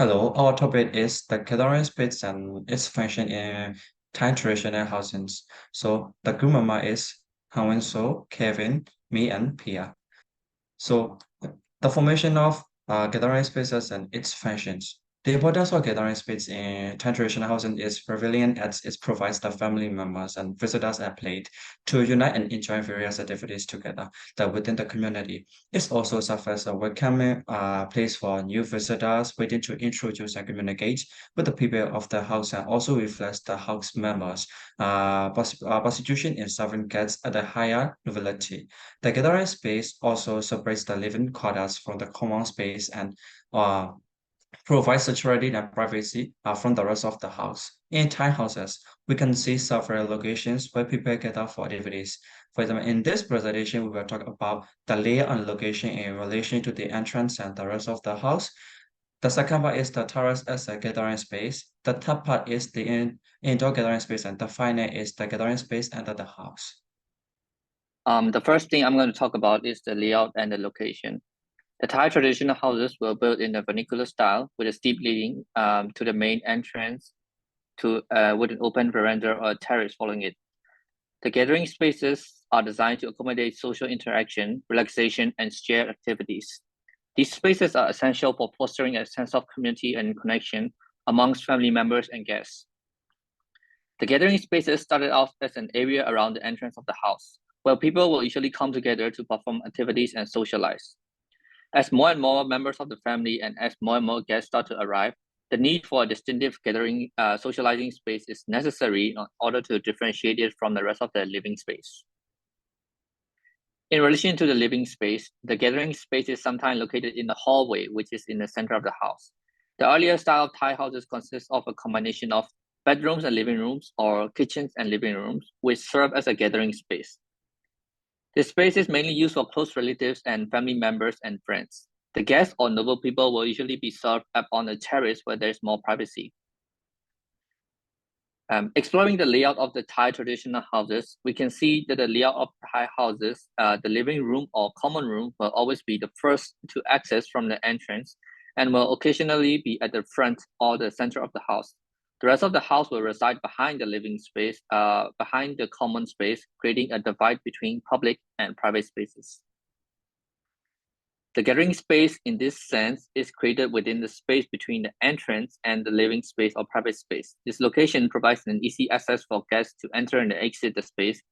Hello, our topic is the gathering space and its function in Thai traditional housings. So the group member is Hwan So, Kevin, me, and Pia. So the formation of gathering spaces and its functions. The importance of gathering space in traditional housing is prevalent as it provides the family members and visitors a place to unite and enjoy various activities together that within the community. It also serves as a welcoming place for new visitors waiting to introduce and communicate with the people of the house and also reflects the house members' constitution in serving guests at a higher novelty. The gathering space also separates the living quarters from the common space and uh, provides security and privacy from the rest of the house. In Thai houses, we can see several locations where people gather for activities. For example, in this presentation, we will talk about the layout and location in relation to the entrance and the rest of the house. The second part is the terrace as a gathering space. The third part is the indoor gathering space, and the final is the gathering space under the house. The first thing I'm going to talk about is the layout and the location. The Thai traditional houses were built in a vernacular style with a steep leading to the main entrance with an open veranda or terrace following it. The gathering spaces are designed to accommodate social interaction, relaxation, and shared activities. These spaces are essential for fostering a sense of community and connection amongst family members and guests. The gathering spaces started off as an area around the entrance of the house, where people will usually come together to perform activities and socialize. As more and more members of the family and as more and more guests start to arrive, the need for a distinctive gathering socializing space is necessary in order to differentiate it from the rest of the living space. In relation to the living space, the gathering space is sometimes located in the hallway, which is in the center of the house. The earlier style of Thai houses consists of a combination of bedrooms and living rooms or kitchens and living rooms, which serve as a gathering space. The space is mainly used for close relatives and family members and friends. The guests or noble people will usually be served up on a terrace where there is more privacy. Exploring the layout of the Thai traditional houses, we can see that the layout of Thai houses, the living room or common room will always be the first to access from the entrance and will occasionally be at the front or the center of the house. The rest of the house will reside behind the living space, behind the common space, creating a divide between public and private spaces. The gathering space in this sense is created within the space between the entrance and the living space or private space. This location provides an easy access for guests to enter and exit the space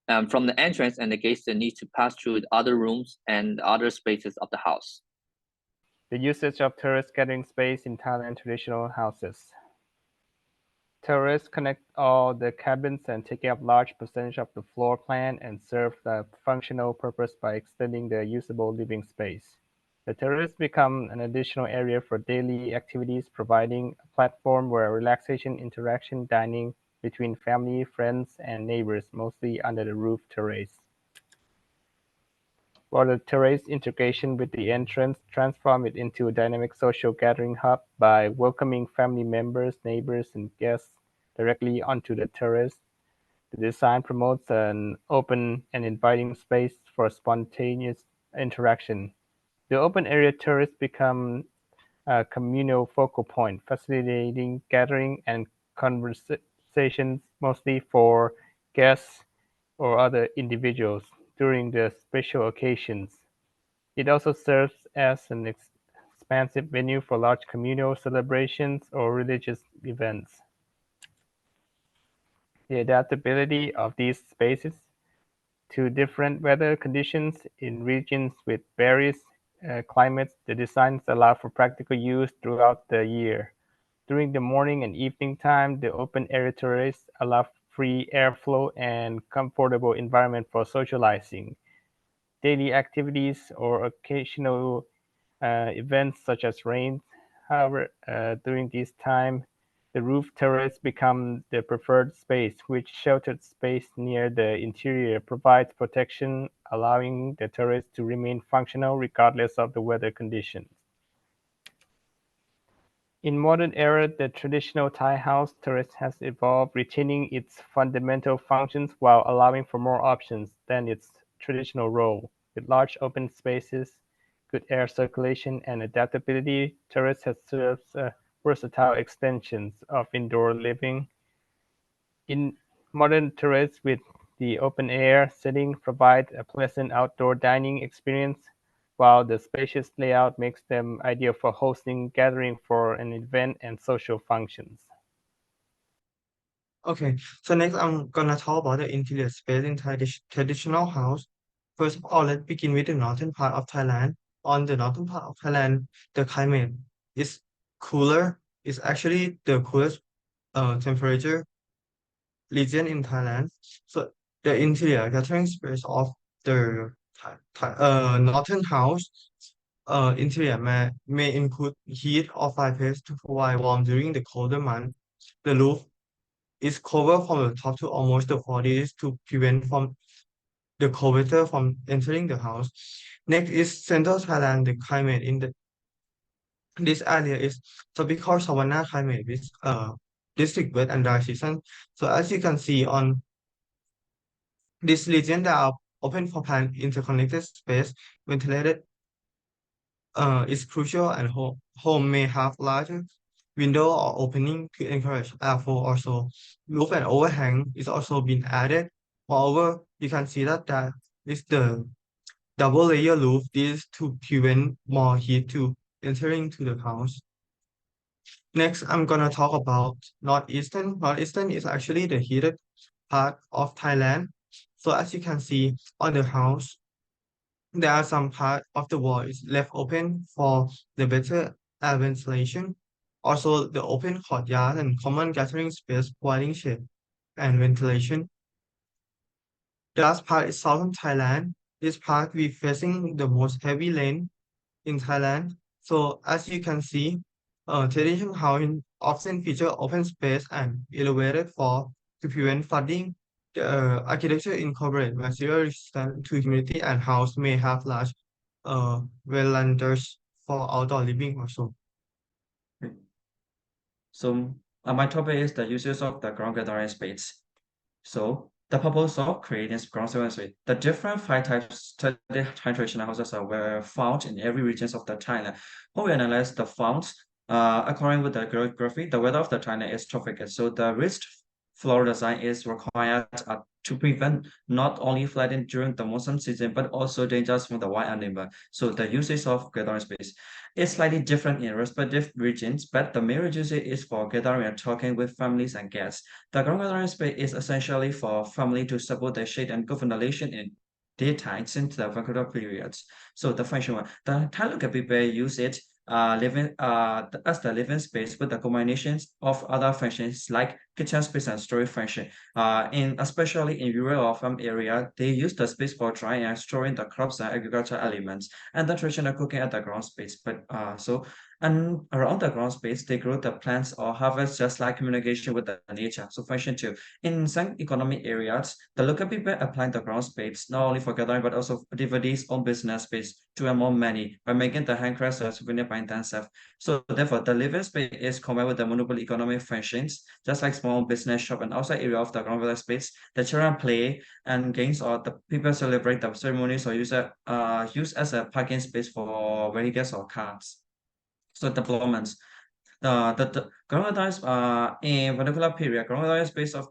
from the entrance, and the guests need to pass through the other rooms and other spaces of the house. The usage of terrace gathering space in Thailand traditional houses. Terraces connect all the cabins and take up large percentage of the floor plan and serve the functional purpose by extending the usable living space. The terrace become an additional area for daily activities, providing a platform where relaxation, interaction, dining between family, friends, and neighbors, mostly under the roof terrace. For the terrace, integration with the entrance transform it into a dynamic social gathering hub by welcoming family members, neighbors, and guests directly onto the terrace. The design promotes an open and inviting space for spontaneous interaction. The open area terrace become a communal focal point, facilitating gathering and conversations mostly for guests or other individuals during the special occasions. It also serves as an expansive venue for large communal celebrations or religious events. The adaptability of these spaces to different weather conditions in regions with various climates, the designs allow for practical use throughout the year. During the morning and evening time, the open air terrace allow free airflow and comfortable environment for socializing. Daily activities or occasional events such as rain. However, during this time, the roof terrace becomes the preferred space, which sheltered space near the interior provides protection, allowing the terrace to remain functional regardless of the weather conditions. In modern era, the traditional Thai house terrace has evolved, retaining its fundamental functions while allowing for more options than its traditional role, with large open spaces, good air circulation and adaptability, terrace has served versatile extensions of indoor living. In modern terrace with the open air setting provide a pleasant outdoor dining experience, while the spacious layout makes them ideal for hosting gathering for an event and social functions. Okay, so next I'm gonna talk about the interior space in traditional house. First of all, let's begin with the northern part of Thailand. On the northern part of Thailand, the climate is cooler. It's actually the coolest temperature region in Thailand. So the interior gathering space of the northern house interior may include heat or fireplace to provide warmth during the colder month. The roof is covered from the top to almost the 40s to prevent from the cold weather from entering the house. Next is central Thailand. The climate in this area is tropical savanna climate with district wet and dry season. So as you can see on this region, they are open for plant interconnected space, ventilated is crucial, and home may have larger window or opening to encourage airflow. Also, roof and overhang is also been added. Moreover, you can see that that is the double layer roof. This is to prevent more heat to entering to the house. Next, I'm gonna talk about northeastern. Northeastern is actually the heated part of Thailand. So as you can see on the house, there are some part of the wall is left open for the better air ventilation. Also, the open courtyard and common gathering space providing shade and ventilation. The last part is southern Thailand. This part we facing the most heavy rain in Thailand. So as you can see, traditional housing often feature open space and elevated floor to prevent flooding. The architecture incorporates material resistant to humidity, and house may have large verandas for outdoor living also. So my topic is the uses of the ground gathering space. So the purpose of creating ground gathering space. The different five types of traditional houses were found in every region of the China. When we analyze the founds, according with the geography, the weather of the China is tropical. So the rich floor design is required to prevent not only flooding during the monsoon season, but also dangers from the wild animal. So the usage of gathering space is slightly different in respective regions, but the main usage is for gathering and talking with families and guests. The ground gathering space is essentially for family to support their shade and good ventilation in daytime since the vacation periods. So the function one, the Thai local people use it as the living space with the combinations of other functions like kitchen space and storage function. Especially in rural or farm area, they use the space for drying and storing the crops and agricultural elements, and the traditional cooking at the ground space. And around the ground space, they grow the plants or harvest just like communication with the nature. So function two. In some economic areas, the local people apply the ground space not only for gathering but also devotees own business space to earn more money by making the handcrafts as souvenir by themselves. So therefore, the living space is combined with the monopoly economic functions, just like small business shop and outside area of the ground floor space. The children play and games, or the people celebrate the ceremonies, or use as a parking space for vehicles or cars. So developments. The ground in particular period, ground space of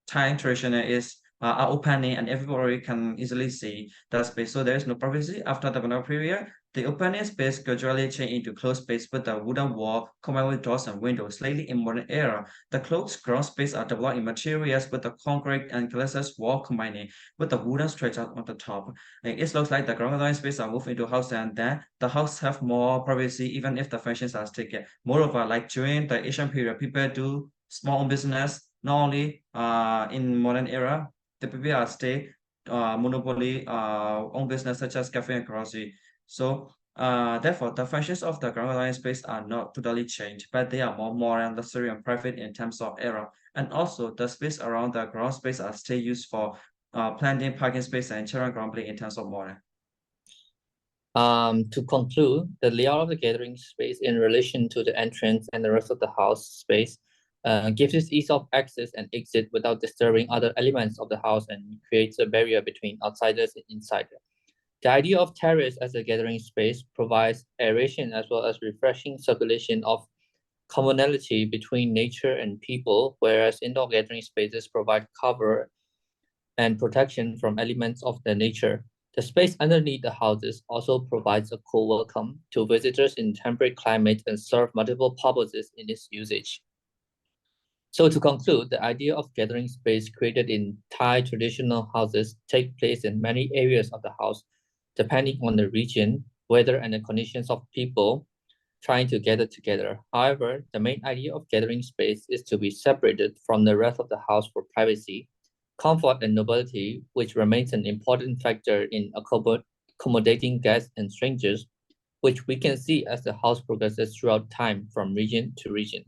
time tradition is are opening and everybody can easily see the space. So there is no privacy after the banana period. The opening space gradually changed into closed space with the wooden wall combined with doors and windows. Slightly in modern era, the closed ground space are developed in materials with the concrete and glasses wall combining with the wooden structure on the top. It looks like the ground space are moved into house, and then the house have more privacy even if the functions are taken. Moreover, like during the Asian period, people do small business not only in modern era, the people are stay monopoly own business such as cafe and grocery. So therefore, the functions of the ground space are not totally changed, but they are more modern, luxury, and private in terms of era. And also, the space around the ground space are still used for planting, parking space, and children ground play in terms of modern. To conclude, the layout of the gathering space in relation to the entrance and the rest of the house space gives it ease of access and exit without disturbing other elements of the house and creates a barrier between outsiders and insiders. The idea of terrace as a gathering space provides aeration as well as refreshing circulation of commonality between nature and people, whereas indoor gathering spaces provide cover and protection from elements of the nature. The space underneath the houses also provides a cool welcome to visitors in temperate climate and serve multiple purposes in its usage. So to conclude, the idea of gathering space created in Thai traditional houses take place in many areas of the house, depending on the region, weather, and the conditions of people trying to gather together. However, the main idea of gathering space is to be separated from the rest of the house for privacy, comfort, and nobility, which remains an important factor in accommodating guests and strangers, which we can see as the house progresses throughout time from region to region.